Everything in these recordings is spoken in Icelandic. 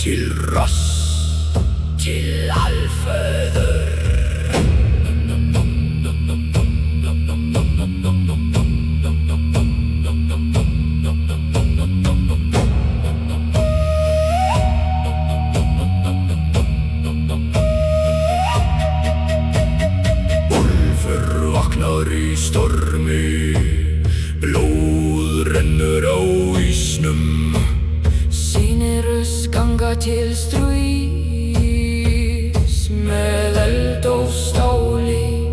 Til rass, til allföður. Úlfur vaknar í stormi, blóð rennur á ísnum. Ganga til stríðs með eld og stáli.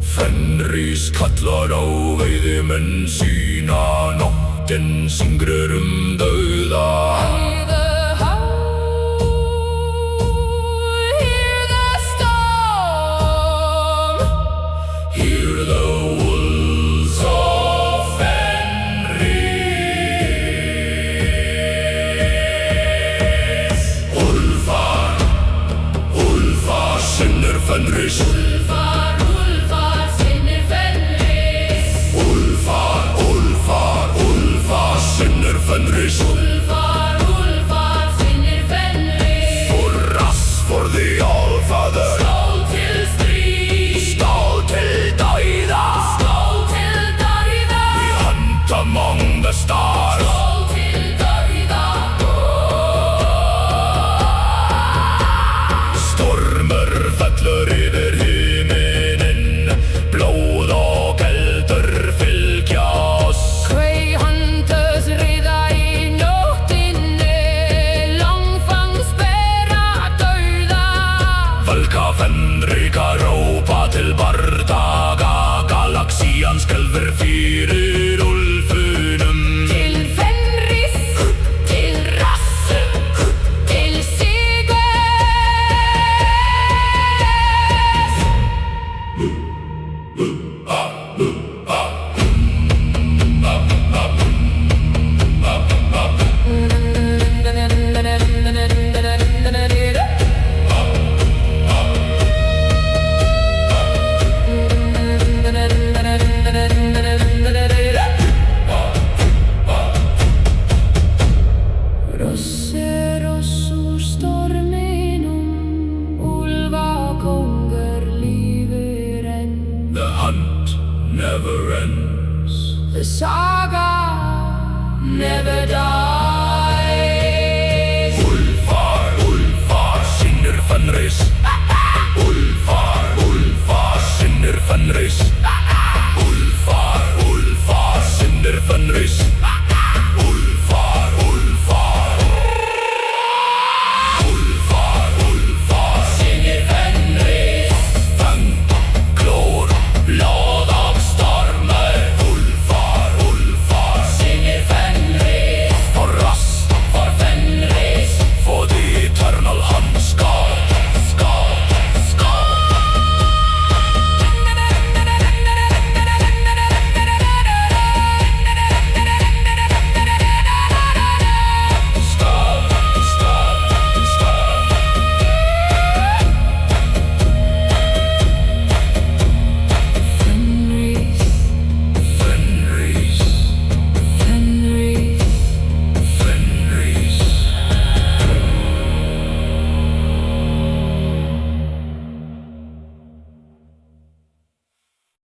Fenris kallar á veiðimenn sína, nóttin syngrar dauða. Hear the howl, hear the storm, hear the wolves of Fenris. Úlfar, úlfar, sinnir Fenris. Úlfar, úlfar, úlfar, sinnir Fenris. Úlfar, úlfar, sinnir Fenris. For us, for the Allfather. Skál til stríð, skál til dauða, skál til dauða. We hunt among the stars. Skál til dauða. Stormur fellur yfir himinin, blóð og eldur fylgja oss. Grey hunters riða í nóttinni, langfangs bera dauða. Valka Fenrika rópa til bardaga, galaxían skelfur fyrir úlfunum. Til Fenris, til rass, til sigur. Ross úr storminum, úlfakóngur lífir enn. The hunt never ends. The saga never dies.